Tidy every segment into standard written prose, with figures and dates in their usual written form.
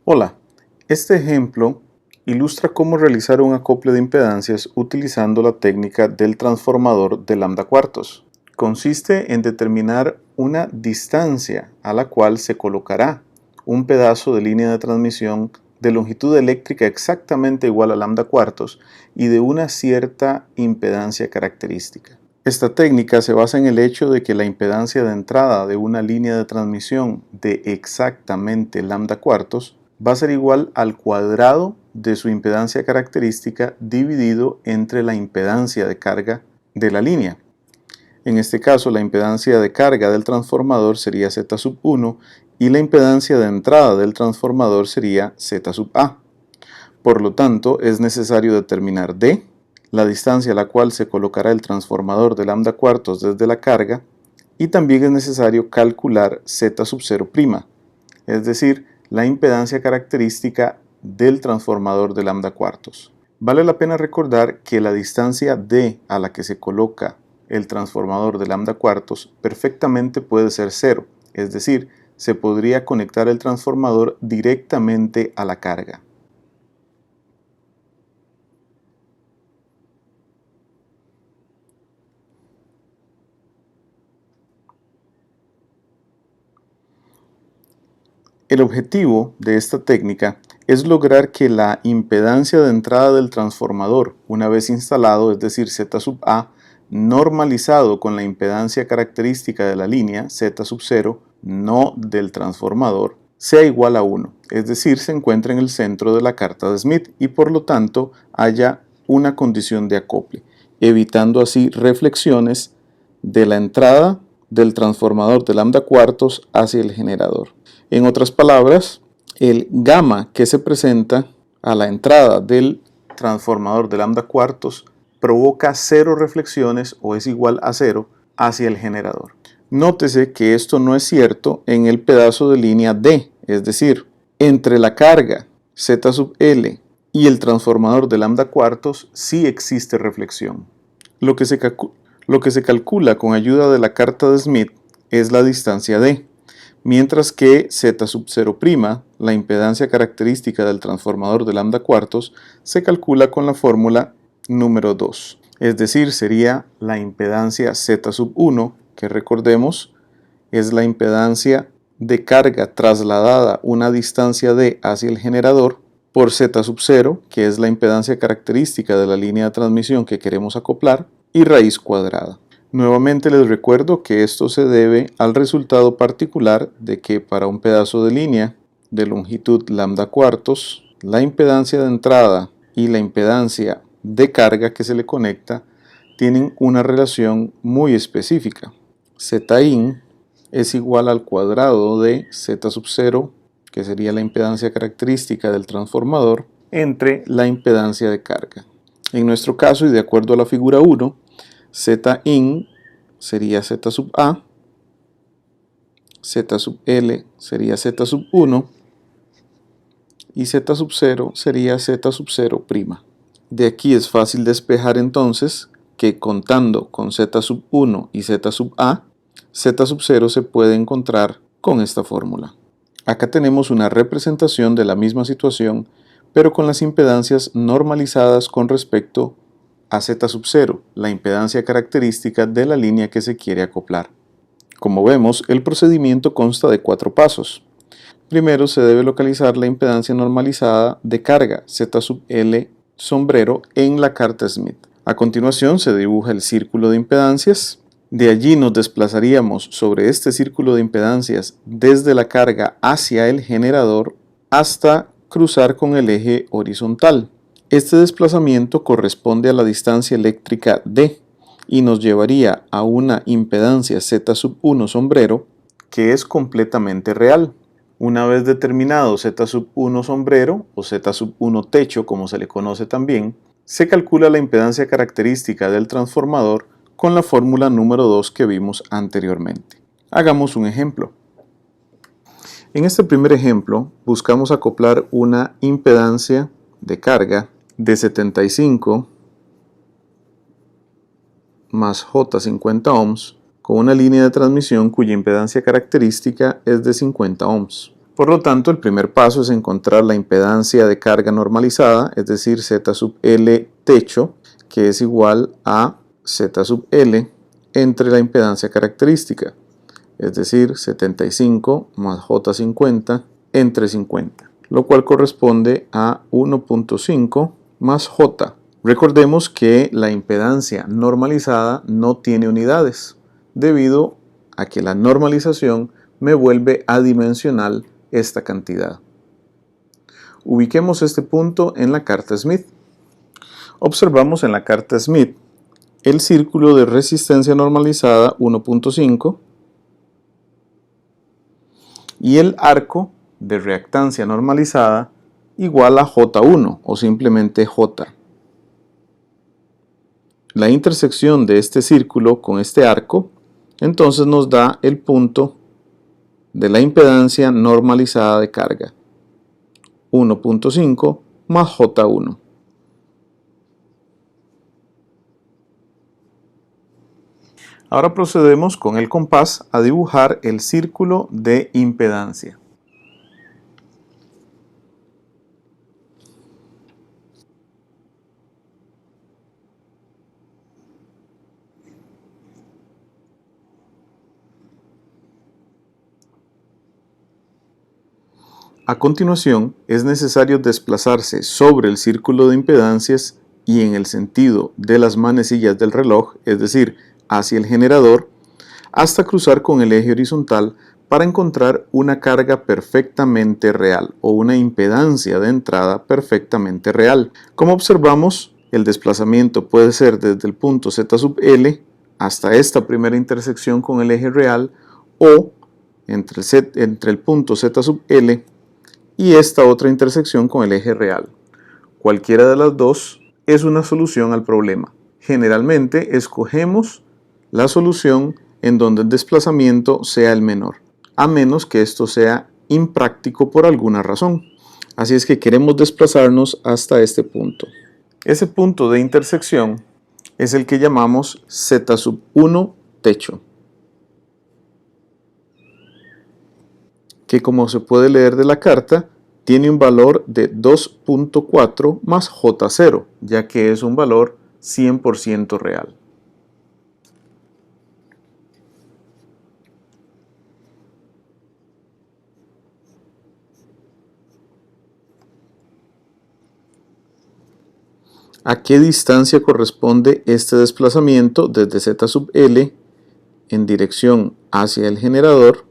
Hola, este ejemplo ilustra cómo realizar un acople de impedancias utilizando la técnica del transformador de lambda cuartos. Consiste en determinar una distancia a la cual se colocará un pedazo de línea de transmisión de longitud eléctrica exactamente igual a lambda cuartos y de una cierta impedancia característica. Esta técnica se basa en el hecho de que la impedancia de entrada de una línea de transmisión de exactamente lambda cuartos va a ser igual al cuadrado de su impedancia característica dividido entre la impedancia de carga de la línea. En este caso, la impedancia de carga del transformador sería Z sub 1 y la impedancia de entrada del transformador sería Z sub A. Por lo tanto, es necesario determinar D, la distancia a la cual se colocará el transformador de lambda cuartos desde la carga, y también es necesario calcular Z sub 0', es decir, la impedancia característica del transformador de lambda cuartos. Vale la pena recordar que la distancia D a la que se coloca el transformador de lambda cuartos perfectamente puede ser 0, es decir, se podría conectar el transformador directamente a la carga. El objetivo de esta técnica es lograr que la impedancia de entrada del transformador, una vez instalado, es decir, Z sub A, normalizado con la impedancia característica de la línea, Z sub 0, no del transformador, sea igual a 1, es decir, se encuentra en el centro de la carta de Smith y por lo tanto haya una condición de acople, evitando así reflexiones de la entrada del transformador de lambda cuartos hacia el generador. En otras palabras, el gamma que se presenta a la entrada del transformador de lambda cuartos provoca 0 reflexiones o es igual a 0 hacia el generador. Nótese que esto no es cierto en el pedazo de línea D, es decir, entre la carga Z sub L y el transformador de lambda cuartos sí existe reflexión. Lo que se calcula con ayuda de la carta de Smith es la distancia D, mientras que Z sub 0', la impedancia característica del transformador de lambda cuartos, se calcula con la fórmula número 2, es decir, sería la impedancia Z sub 1, que recordemos es la impedancia de carga trasladada una distancia D hacia el generador, por Z sub 0, que es la impedancia característica de la línea de transmisión que queremos acoplar, y raíz cuadrada. Nuevamente les recuerdo que esto se debe al resultado particular de que para un pedazo de línea de longitud lambda cuartos, la impedancia de entrada y la impedancia de carga que se le conecta tienen una relación muy específica. Zin es igual al cuadrado de Z sub 0, que sería la impedancia característica del transformador, entre la impedancia de carga. En nuestro caso, y de acuerdo a la figura 1, Zin sería Z sub A, Z sub L sería Z sub 1 y Z sub 0 sería Z sub 0'. De aquí es fácil despejar entonces que contando con Z sub 1 y Z sub A, Z sub 0 se puede encontrar con esta fórmula. Acá tenemos una representación de la misma situación, pero con las impedancias normalizadas con respecto a Z sub 0, la impedancia característica de la línea que se quiere acoplar. Como vemos, el procedimiento consta de 4 pasos. Primero se debe localizar la impedancia normalizada de carga Z sub L sombrero en la carta Smith. A continuación se dibuja el círculo de impedancias. De allí nos desplazaríamos sobre este círculo de impedancias desde la carga hacia el generador hasta cruzar con el eje horizontal. Este desplazamiento corresponde a la distancia eléctrica D y nos llevaría a una impedancia Z sub 1 sombrero que es completamente real. Una vez determinado Z sub 1 sombrero o Z sub 1 techo, como se le conoce también, se calcula la impedancia característica del transformador con la fórmula número 2 que vimos anteriormente. Hagamos un ejemplo. En este primer ejemplo buscamos acoplar una impedancia de carga de 75 más J 50 ohms con una línea de transmisión cuya impedancia característica es de 50 ohms. Por lo tanto, el primer paso es encontrar la impedancia de carga normalizada, es decir, Z sub L techo, que es igual a Z sub L entre la impedancia característica, es decir, 75 más J50 entre 50, lo cual corresponde a 1.5 más J. Recordemos que la impedancia normalizada no tiene unidades, debido a que la normalización me vuelve adimensional esta cantidad. Ubiquemos este punto en la carta Smith. Observamos en la carta Smith el círculo de resistencia normalizada 1.5 y el arco de reactancia normalizada igual a J1 o simplemente J. La intersección de este círculo con este arco entonces nos da el punto de la impedancia normalizada de carga, 1.5 más J1. Ahora procedemos con el compás a dibujar el círculo de impedancia. A continuación, es necesario desplazarse sobre el círculo de impedancias y en el sentido de las manecillas del reloj, es decir, hacia el generador, hasta cruzar con el eje horizontal para encontrar una carga perfectamente real o una impedancia de entrada perfectamente real. Como observamos, el desplazamiento puede ser desde el punto Z sub L hasta esta primera intersección con el eje real o entre el punto Z sub L y esta otra intersección con el eje real. Cualquiera de las dos es una solución al problema. Generalmente escogemos la solución en donde el desplazamiento sea el menor, a menos que esto sea impráctico por alguna razón. Así es que queremos desplazarnos hasta este punto. Ese punto de intersección es el que llamamos Z sub 1 techo, que como se puede leer de la carta, tiene un valor de 2.4 más J0, ya que es un valor 100% real. ¿A qué distancia corresponde este desplazamiento desde Z sub L en dirección hacia el generador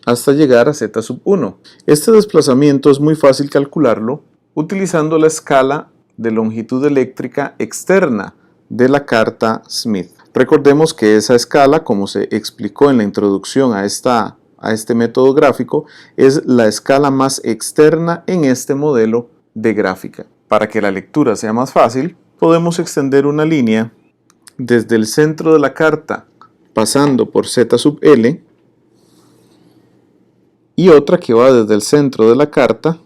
hasta llegar a Z sub 1? Este desplazamiento es muy fácil calcularlo utilizando la escala de longitud eléctrica externa de la carta Smith. Recordemos que esa escala, como se explicó en la introducción a este método gráfico, es la escala más externa en este modelo de gráfica. Para que la lectura sea más fácil, podemos extender una línea desde el centro de la carta pasando por Z sub L y otra que va desde el centro de la carta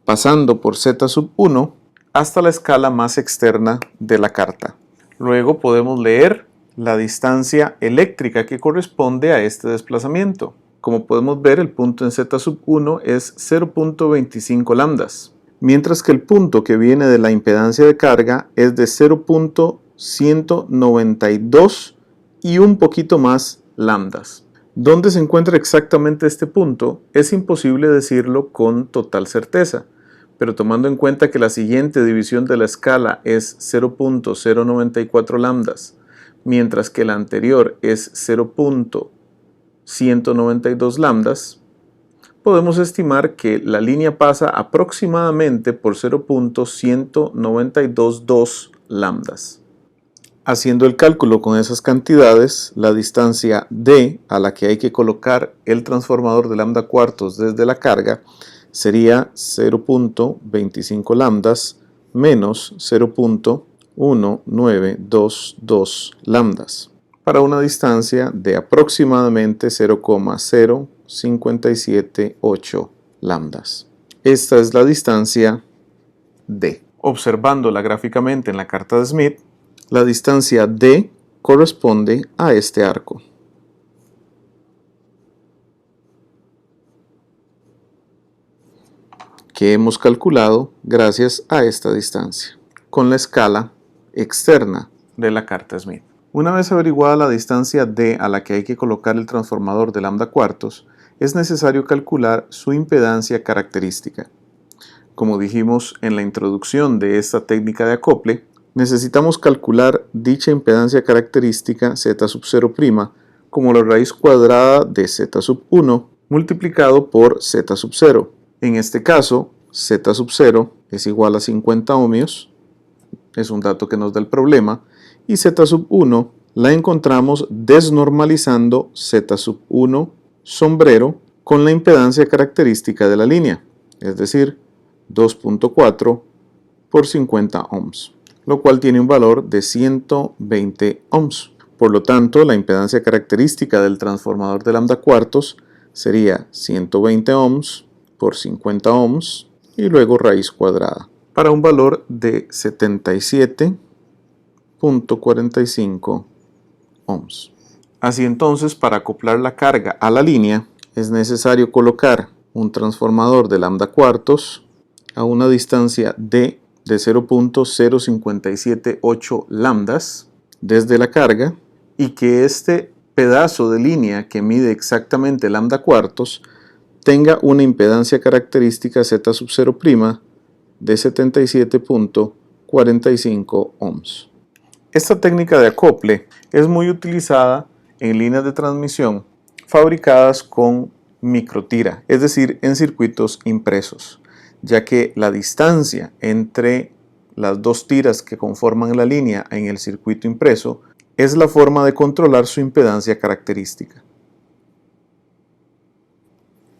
pasando por Z sub 1 hasta la escala más externa de la carta. Luego podemos leer la distancia eléctrica que corresponde a este desplazamiento. Como podemos ver, el punto en Z sub 1 es 0.25 lambdas, mientras que el punto que viene de la impedancia de carga es de 0.192 y un poquito más lambdas. ¿Dónde se encuentra exactamente este punto? Es imposible decirlo con total certeza, pero tomando en cuenta que la siguiente división de la escala es 0.094 lambdas, mientras que la anterior es 0.192 lambdas, podemos estimar que la línea pasa aproximadamente por 0.1922 lambdas. Haciendo el cálculo con esas cantidades, la distancia D a la que hay que colocar el transformador de lambda cuartos desde la carga sería 0.25 lambdas menos 0.1922 lambdas, para una distancia de aproximadamente 0,0578 lambdas. Esta es la distancia D. Observándola gráficamente en la carta de Smith, la distancia D corresponde a este arco. que hemos calculado gracias a esta distancia, con la escala externa de la carta Smith. Una vez averiguada la distancia d a la que hay que colocar el transformador de lambda cuartos, es necesario calcular su impedancia característica. Como dijimos en la introducción de esta técnica de acople, necesitamos calcular dicha impedancia característica z sub 0' como la raíz cuadrada de z sub 1 multiplicado por z sub 0. En este caso, z sub 0 es igual a 50 ohmios, es un dato que nos da el problema, y z sub 1 la encontramos desnormalizando z sub 1 sombrero con la impedancia característica de la línea, es decir, 2.4 por 50 ohms, lo cual tiene un valor de 120 ohms. Por lo tanto, la impedancia característica del transformador de lambda cuartos sería 120 ohms por 50 ohms y luego raíz cuadrada, para un valor de 77.45 ohms. Así entonces, para acoplar la carga a la línea, es necesario colocar un transformador de lambda cuartos a una distancia d de 0.0578 lambdas desde la carga y que este pedazo de línea que mide exactamente lambda cuartos tenga una impedancia característica z sub 0' de 77.45 ohms. Esta técnica de acople es muy utilizada en líneas de transmisión fabricadas con microtira, es decir, en circuitos impresos, ya que la distancia entre las dos tiras que conforman la línea en el circuito impreso es la forma de controlar su impedancia característica.